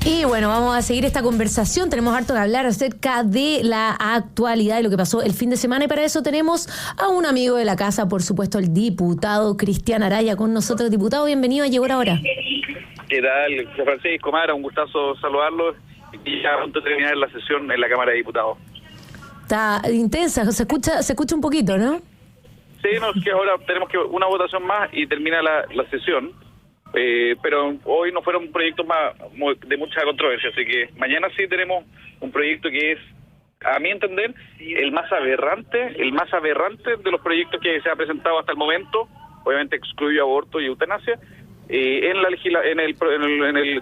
Y bueno, vamos a seguir esta conversación. Tenemos harto que hablar acerca de la actualidad y lo que pasó el fin de semana. Y para eso tenemos a un amigo de la casa, por supuesto, el diputado Cristian Araya con nosotros. Diputado, bienvenido a Llegó la Hora. ¿Qué tal, José Francisco Mara? Un gustazo saludarlos y ya a punto de terminar la sesión en la Cámara de Diputados. Está intensa, se escucha un poquito, ¿no? Sí, no, es que ahora tenemos que una votación más y termina la sesión. Pero hoy no fueron proyectos de mucha controversia, así que mañana sí tenemos un proyecto que es, a mi entender, el más aberrante de los proyectos que se ha presentado hasta el momento. Obviamente excluye aborto y eutanasia en el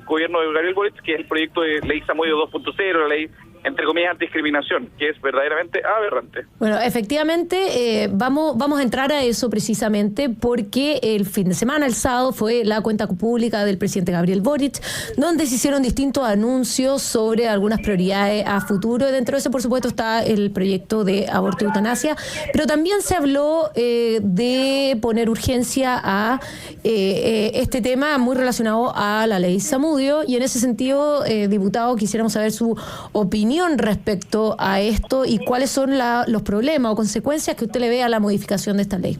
gobierno de Gabriel Boric, que es el proyecto de ley Zamudio 2.0, la ley entre comillas antidiscriminación, que es verdaderamente aberrante. Bueno, efectivamente, vamos a entrar a eso precisamente porque el fin de semana, el sábado, fue la cuenta pública del presidente Gabriel Boric, donde se hicieron distintos anuncios sobre algunas prioridades a futuro. Dentro de eso, por supuesto, está el proyecto de aborto y eutanasia, pero también se habló de poner urgencia a este tema muy relacionado a la ley Zamudio, y en ese sentido, diputado, quisiéramos saber su opinión respecto a esto y cuáles son los problemas o consecuencias que usted le ve a la modificación de esta ley.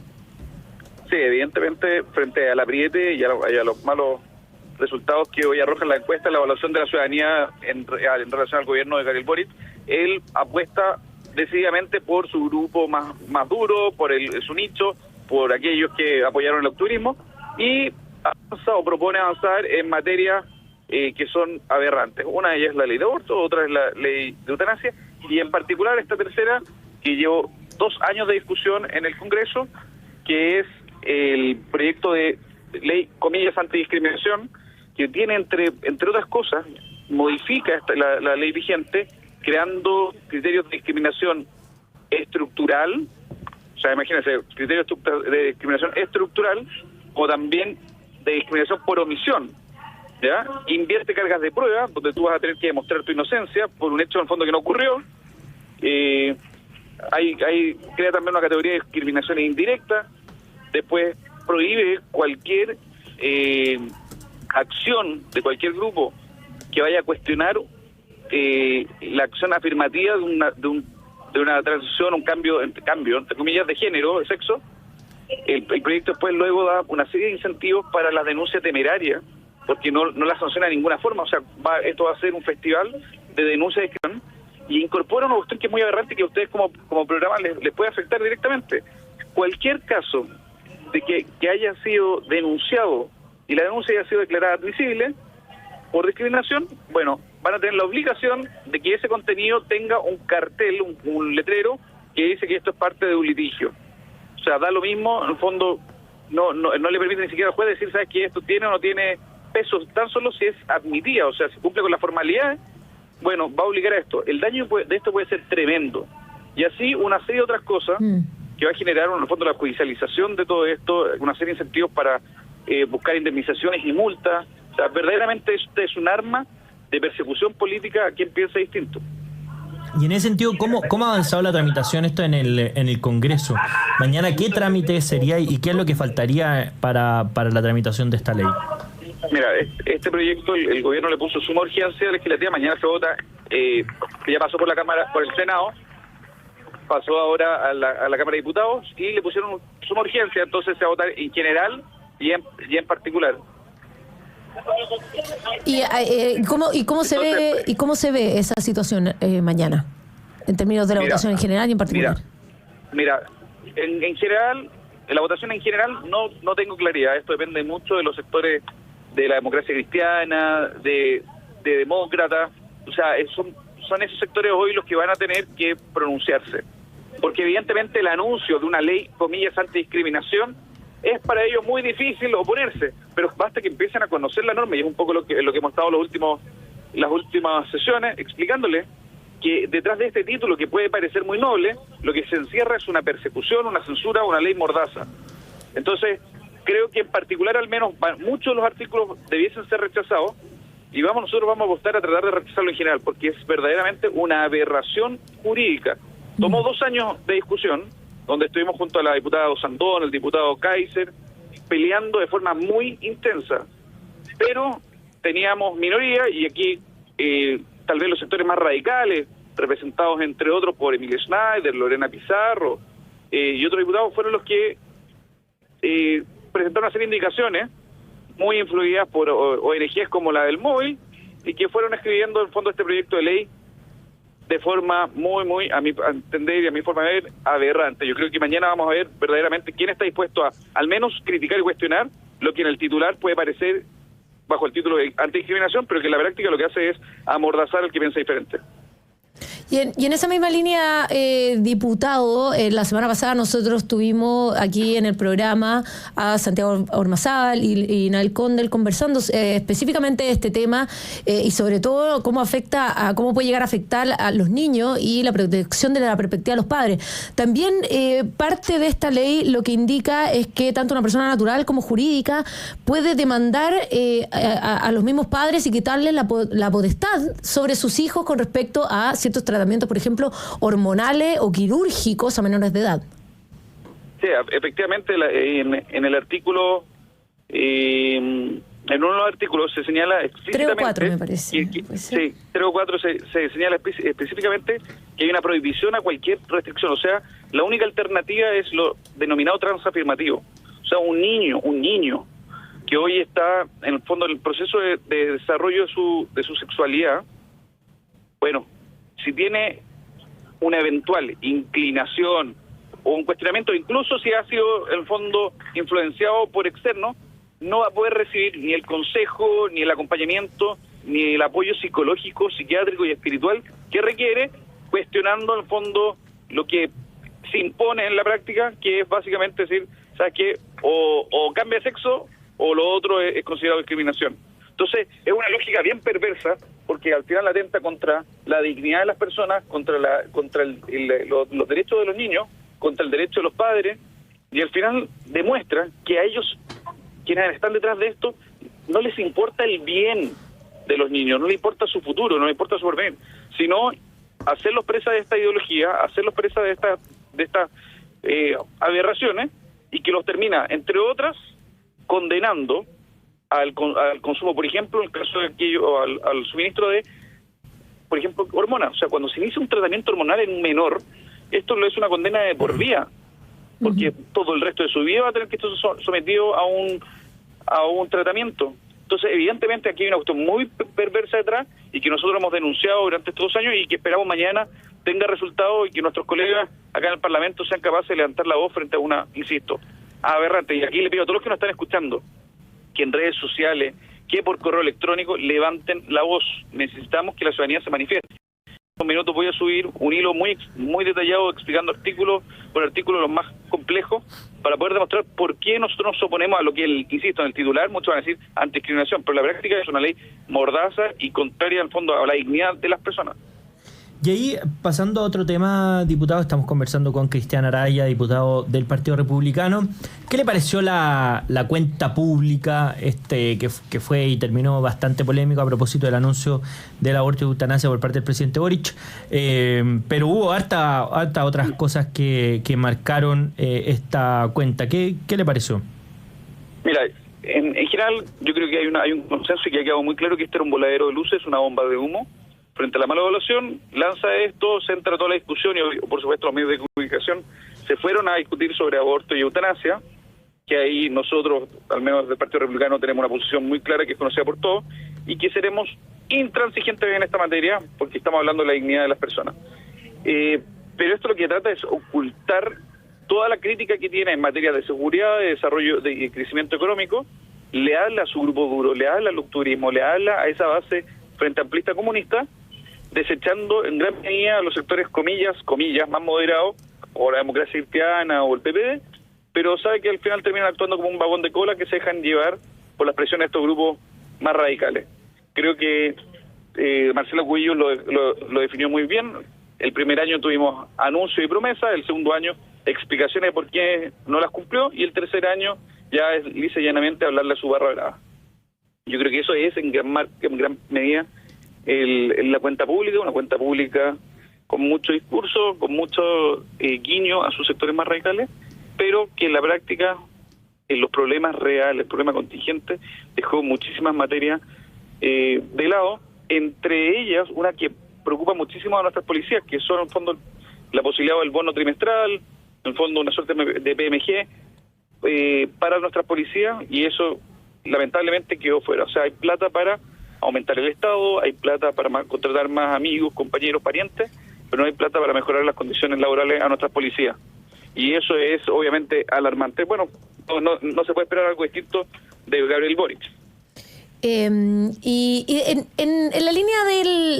Sí, evidentemente, frente al apriete y a los malos resultados que hoy arroja la encuesta, la evaluación de la ciudadanía en relación al gobierno de Gabriel Boric, él apuesta decididamente por su grupo más duro, por su nicho, por aquellos que apoyaron el octubrismo, y propone avanzar en materia que son aberrantes. Una de ellas es la ley de aborto, otra es la ley de eutanasia, y en particular esta tercera, que llevó 2 años de discusión en el Congreso, que es el proyecto de ley, comillas, antidiscriminación, que tiene, entre otras cosas, modifica la ley vigente, creando criterios de discriminación estructural, o sea, imagínense, criterios de discriminación estructural, o también de discriminación por omisión, ¿ya? Invierte cargas de prueba, donde tú vas a tener que demostrar tu inocencia por un hecho en el fondo que no ocurrió. Crea también una categoría de discriminación indirecta. Después prohíbe cualquier acción de cualquier grupo que vaya a cuestionar la acción afirmativa de una transición, un cambio entre comillas de género, de sexo. El proyecto después luego da una serie de incentivos para las denuncias temerarias, porque no la sanciona de ninguna forma. O sea, esto va a ser un festival de denuncias de discriminación, y incorpora una cuestión que es muy aberrante, que a ustedes como programa les puede afectar directamente. Cualquier caso de que haya sido denunciado y la denuncia haya sido declarada admisible por discriminación, bueno, van a tener la obligación de que ese contenido tenga un cartel, un letrero que dice que esto es parte de un litigio. O sea, da lo mismo, en el fondo no le permite ni siquiera al juez decir, ¿sabes qué? Esto tiene o no tiene peso, tan solo si es admitida, o sea, si cumple con las formalidades, bueno, va a obligar a esto. El daño de esto puede ser tremendo. Y así una serie de otras cosas que va a generar, en el fondo, la judicialización de todo esto, una serie de incentivos para buscar indemnizaciones y multas. O sea, verdaderamente esto es un arma de persecución política a quien piensa distinto. Y en ese sentido, ¿cómo ha avanzado la tramitación esto en el Congreso? Mañana, ¿qué trámite sería y qué es lo que faltaría para la tramitación de esta ley? Mira, este proyecto el gobierno le puso suma urgencia legislativa. Mañana se vota, ya pasó por la Cámara, por el Senado, pasó ahora a la Cámara de Diputados y le pusieron suma urgencia, entonces se va a votar en general y en particular. ¿Cómo se ve esa situación mañana en términos de la votación en general y en particular? Mira, en general, en la votación en general no tengo claridad. Esto depende mucho de los sectores de la democracia cristiana, de demócratas. O sea, son esos sectores hoy los que van a tener que pronunciarse, porque evidentemente el anuncio de una ley, comillas, antidiscriminación, es para ellos muy difícil oponerse, pero basta que empiecen a conocer la norma, y es un poco lo que hemos estado las últimas sesiones explicándole, que detrás de este título, que puede parecer muy noble, lo que se encierra es una persecución, una censura, una ley mordaza. Entonces, creo que en particular, al menos, muchos de los artículos debiesen ser rechazados, y nosotros vamos a apostar a tratar de rechazarlo en general, porque es verdaderamente una aberración jurídica. Tomó 2 años de discusión, donde estuvimos junto a la diputada Osandón, el diputado Kaiser, peleando de forma muy intensa, pero teníamos minoría, y aquí tal vez los sectores más radicales, representados entre otros por Emilia Schneider, Lorena Pizarro y otros diputados, fueron los que presentaron una serie de indicaciones muy influidas por ONGs como la del Móvil, y que fueron escribiendo en fondo este proyecto de ley de forma muy, a mi entender y a mi forma de ver, aberrante. Yo creo que mañana vamos a ver verdaderamente quién está dispuesto a al menos criticar y cuestionar lo que en el titular puede parecer bajo el título de antidiscriminación, pero que en la práctica lo que hace es amordazar al que piensa diferente. Y en esa misma línea, diputado, la semana pasada nosotros tuvimos aquí en el programa a Santiago Ormazábal y Nael Condel conversando específicamente de este tema y sobre todo cómo puede llegar a afectar a los niños y la protección de la perspectiva de los padres. También parte de esta ley lo que indica es que tanto una persona natural como jurídica puede demandar a los mismos padres y quitarles la potestad sobre sus hijos con respecto a ciertos tratamientos, por ejemplo, hormonales o quirúrgicos a menores de edad. Sí, efectivamente, en el artículo, en uno de los artículos se señala explícitamente... 3 o 4, me parece. Sí, 3 o 4 se señala específicamente que hay una prohibición a cualquier restricción. O sea, la única alternativa es lo denominado transafirmativo. O sea, un niño que hoy está, en el fondo, en el proceso de desarrollo de su sexualidad, bueno, si tiene una eventual inclinación o un cuestionamiento, incluso si ha sido, en el fondo, influenciado por externos, no va a poder recibir ni el consejo, ni el acompañamiento, ni el apoyo psicológico, psiquiátrico y espiritual que requiere, cuestionando, en el fondo, lo que se impone en la práctica, que es básicamente decir, ¿sabes qué? O cambia de sexo, o lo otro es considerado discriminación. Entonces, es una lógica bien perversa, porque al final atenta contra la dignidad de las personas, contra los derechos de los niños, contra el derecho de los padres, y al final demuestra que a ellos, quienes están detrás de esto, no les importa el bien de los niños, no les importa su futuro, no les importa su porvenir, sino hacerlos presa de esta ideología, hacerlos presa de estas aberraciones, y que los termina, entre otras, condenando al consumo, por ejemplo, en el caso de aquello, al suministro de, por ejemplo, hormonas. O sea, cuando se inicia un tratamiento hormonal en un menor, esto es una condena de por vida, porque todo el resto de su vida va a tener que estar sometido a un tratamiento. Entonces, evidentemente, aquí hay una cuestión muy perversa detrás y que nosotros hemos denunciado durante estos 2 años y que esperamos mañana tenga resultados y que nuestros colegas acá en el Parlamento sean capaces de levantar la voz frente a una, insisto, aberrante. Y aquí le pido a todos los que nos están escuchando que en redes sociales, que por correo electrónico levanten la voz. Necesitamos que la ciudadanía se manifieste. En un minuto voy a subir un hilo muy detallado explicando artículo por artículo los más complejos para poder demostrar por qué nosotros nos oponemos a lo que, insisto, en el titular muchos van a decir antidiscriminación, pero la práctica es una ley mordaza y contraria al fondo a la dignidad de las personas. Y ahí, pasando a otro tema, diputado, estamos conversando con Cristian Araya, diputado del Partido Republicano. ¿Qué le pareció la cuenta pública que fue y terminó bastante polémico a propósito del anuncio del aborto y eutanasia por parte del presidente Boric? Pero hubo harta otras cosas que marcaron esta cuenta. ¿Qué le pareció? Mira, en general yo creo que hay un consenso y que ha quedado muy claro que este era un voladero de luces, una bomba de humo. Frente a la mala evaluación, lanza esto, centra toda la discusión y por supuesto los medios de comunicación se fueron a discutir sobre aborto y eutanasia, que ahí nosotros, al menos del Partido Republicano, tenemos una posición muy clara que es conocida por todos y que seremos intransigentes en esta materia porque estamos hablando de la dignidad de las personas. Pero esto lo que trata es ocultar toda la crítica que tiene en materia de seguridad, de desarrollo y crecimiento económico, le habla a su grupo duro, le habla al lucturismo, le habla a esa base frente amplista comunista, desechando en gran medida a los sectores comillas, más moderados, o la democracia cristiana o el PPD, pero sabe que al final terminan actuando como un vagón de cola que se dejan llevar por las presiones de estos grupos más radicales. Creo que Marcelo Cubillos lo definió muy bien. El primer año tuvimos anuncios y promesas, el segundo año explicaciones de por qué no las cumplió, y el tercer año ya es lisa y llanamente hablarle a su barra brava. Yo creo que eso es en gran medida la cuenta pública, una cuenta pública con mucho discurso, con mucho guiño a sus sectores más radicales, pero que en la práctica, en los problemas reales, el problema contingente, dejó muchísimas materias de lado entre ellas una que preocupa muchísimo a nuestras policías, que son en el fondo la posibilidad del bono trimestral, en el fondo una suerte de PMG para nuestras policías, y eso lamentablemente quedó fuera. O sea, hay plata para aumentar el Estado, hay plata para contratar más amigos, compañeros, parientes, pero no hay plata para mejorar las condiciones laborales a nuestras policías. Y eso es obviamente alarmante. Bueno, no se puede esperar algo distinto de Gabriel Boric. Y en la línea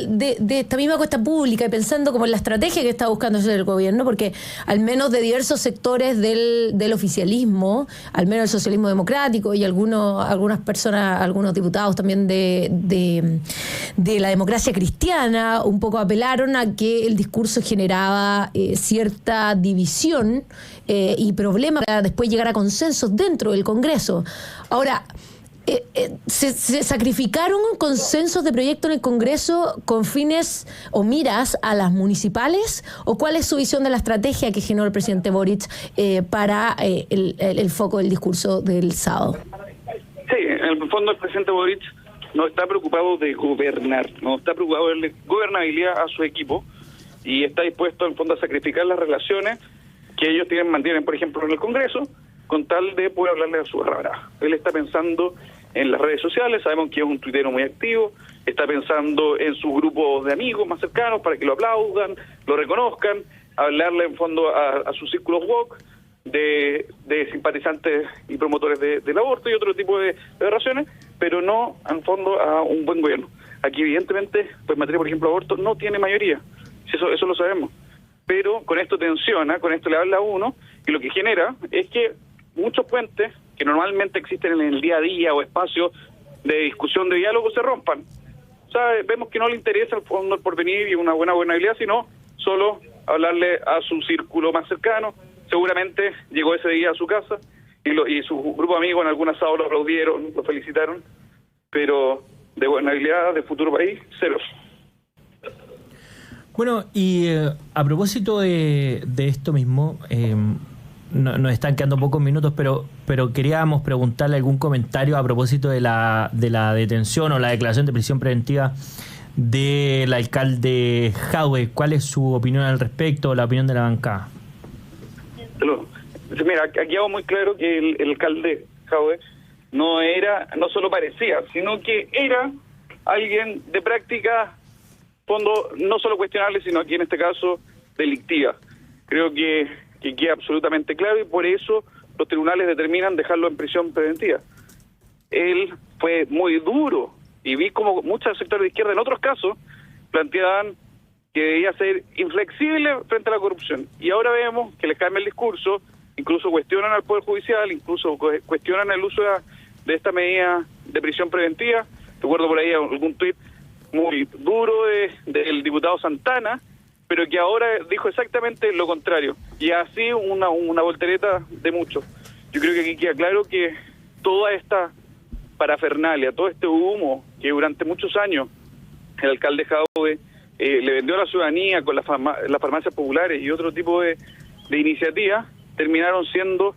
de esta misma cuenta pública, y pensando como en la estrategia que está buscando hacer el gobierno, porque al menos de diversos sectores del oficialismo, al menos el socialismo democrático y algunas personas, algunos diputados también de la democracia cristiana, un poco apelaron a que el discurso generaba cierta división y problemas para después llegar a consensos dentro del Congreso. Ahora, ¿se sacrificaron consensos de proyecto en el Congreso con fines o miras a las municipales? ¿O cuál es su visión de la estrategia que generó el presidente Boric para el foco del discurso del sábado? Sí, en el fondo el presidente Boric no está preocupado de gobernar, no está preocupado de darle gobernabilidad a su equipo, y está dispuesto en el fondo a sacrificar las relaciones que ellos mantienen, por ejemplo, en el Congreso, con tal de poder hablarle a su barra. Él está pensando en las redes sociales, sabemos que es un tuitero muy activo, está pensando en sus grupos de amigos más cercanos para que lo aplaudan, lo reconozcan, hablarle en fondo a sus círculos woke de simpatizantes y promotores del aborto y otro tipo de razones, pero no en fondo a un buen gobierno. Aquí evidentemente, pues en materia, por ejemplo, aborto no tiene mayoría, eso lo sabemos, pero con esto tensiona, con esto le habla a uno, y lo que genera es que muchos puentes que normalmente existen en el día a día o espacios de discusión, de diálogo, se rompan. O sea, vemos que no le interesa el fondo el porvenir y una buena gobernabilidad, sino solo hablarle a su círculo más cercano. Seguramente llegó ese día a su casa y su grupo de amigos en algún asado lo aplaudieron, lo felicitaron, pero de gobernabilidad, de futuro país, cero. Bueno, y a propósito de esto mismo, nos están quedando pocos minutos, pero queríamos preguntarle algún comentario a propósito de la detención o la declaración de prisión preventiva del alcalde Jadwe. ¿Cuál es su opinión al respecto, la opinión de la bancada? Mira, aquí hago muy claro que el alcalde Jadwe no solo parecía, sino que era alguien de práctica, fondo, no solo cuestionable, sino aquí en este caso delictiva. Creo que queda absolutamente claro, y por eso los tribunales determinan dejarlo en prisión preventiva. Él fue muy duro, y vi como muchos sectores de izquierda en otros casos planteaban que debía ser inflexible frente a la corrupción, y ahora vemos que les cambia el discurso, incluso cuestionan al Poder Judicial, incluso cuestionan el uso de esta medida de prisión preventiva. Recuerdo por ahí algún tuit muy duro del diputado Santana, pero que ahora dijo exactamente lo contrario, y así una voltereta de muchos. Yo creo que aquí queda claro que toda esta parafernalia, todo este humo que durante muchos años el alcalde Jadwe le vendió a la ciudadanía con las farmacias populares y otro tipo de iniciativas, terminaron siendo...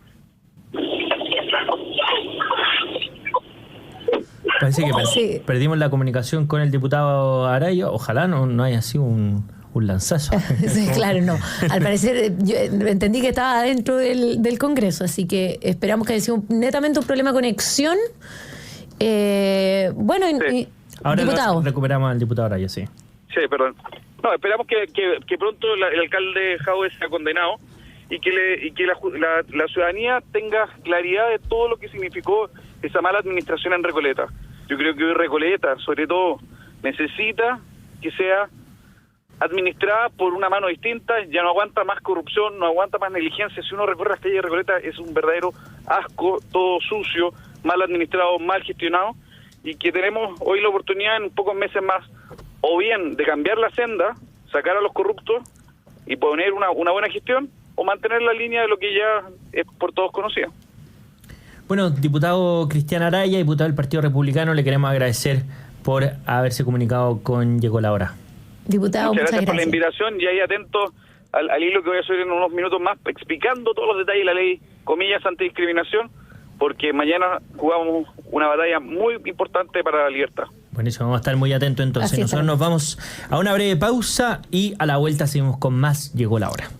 Parece que perdimos la comunicación con el diputado Araya. Ojalá no haya sido un lanzazo. Sí, claro, no. Al parecer, yo entendí que estaba dentro del Congreso, así que esperamos que haya sido netamente un problema de conexión. Bueno, sí. Ahora diputado. Recuperamos al diputado Araya, sí. Sí, perdón. No, esperamos que pronto el alcalde Jadwe sea condenado y que la ciudadanía tenga claridad de todo lo que significó esa mala administración en Recoleta. Yo creo que hoy Recoleta, sobre todo, necesita que sea administrada por una mano distinta. Ya no aguanta más corrupción, no aguanta más negligencia. Si uno recorre las calles de Recoleta es un verdadero asco, todo sucio, mal administrado, mal gestionado, y que tenemos hoy la oportunidad en pocos meses más, o bien de cambiar la senda, sacar a los corruptos y poner una buena gestión, o mantener la línea de lo que ya es por todos conocido. Bueno, diputado Cristian Araya, diputado del Partido Republicano, le queremos agradecer por haberse comunicado con Llegó la Hora. Diputado, muchas gracias por la invitación, y ahí atento al hilo que voy a subir en unos minutos más, explicando todos los detalles de la ley, comillas, antidiscriminación, porque mañana jugamos una batalla muy importante para la libertad. Buenísimo, vamos a estar muy atentos entonces. Así Nosotros estaremos. nos vamos a una breve pausa y a la vuelta seguimos con más Llegó la Hora.